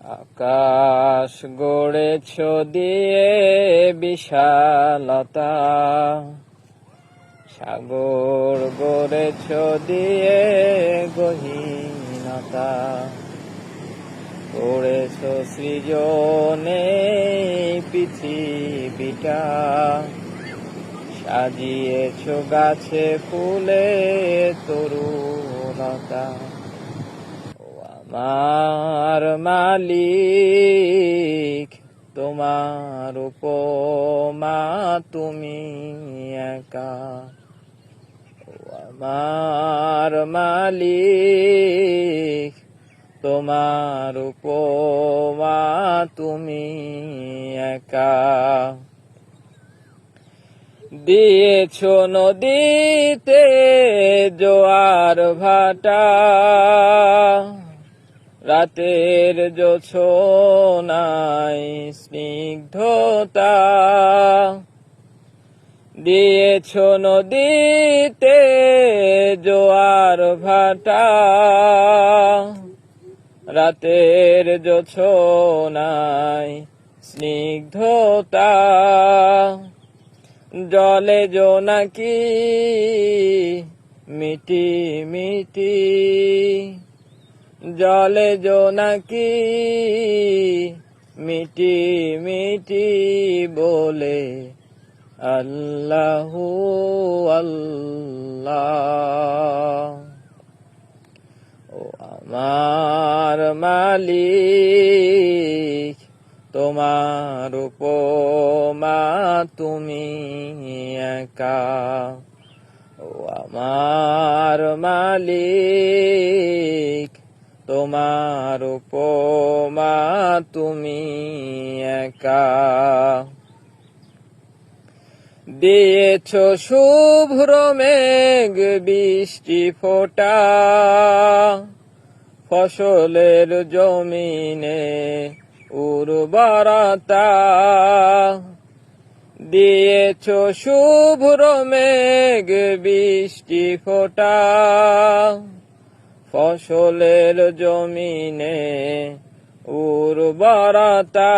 আকাশ গড়েছ দিয়ে বিশালতা, সাগর গড়েছ দিয়ে গহীনতা, গড়েছ সৃজনে পৃথিবীটা, সাজিয়েছ গাছে ফুলে তরুলতা। আমার মালিক তোমার উপমা তুমি একা, আমার মালিক তোমার উপমা তুমি একা। দিয়েছ নদীতে জোয়ার ভাটা, রাতের জোছনায় স্নিগ্ধতা, দিয়েছ নদীতে জোয়ার ভাটা, রাতের জোছনায় স্নিগ্ধতা, জলে জোনাকি মিটি মিটি, জলে জোনাকি মিটি মিটি বলে আল্লাহু আল্লাহ। ও আমার মালিক তোমার উপমা তুমি একা, ও আমার মালিক তোমার উপমা তুমি একা। দিয়েছ শুভ্র মেঘ বৃষ্টি ফোঁটা, ফসলের জমিনে উর্বরতা, দিয়েছ শুভ্র মেঘ বৃষ্টি ফোঁটা, ফসলের জমিনে উর্বরতা,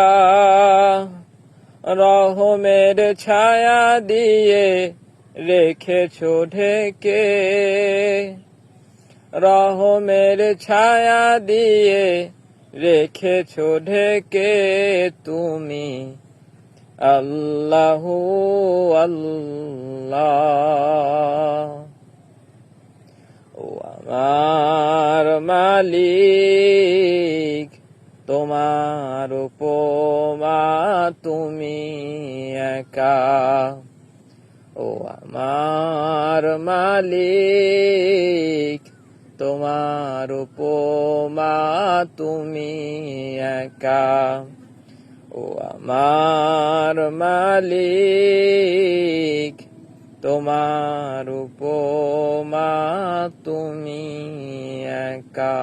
রহমের ছায়া দিয়ে রেখেছ ঢেকে, রহমের ছায়া দিয়ে রেখেছ ঢেকে তুমি আল্লাহু আল্লাহ। ও আমার মালিক তোমার উপমা তুমি একা, ও আমার মালিক তোমার উপমা তুমি একা, ও আমার মালিক তোমার উপমা তুমি একা।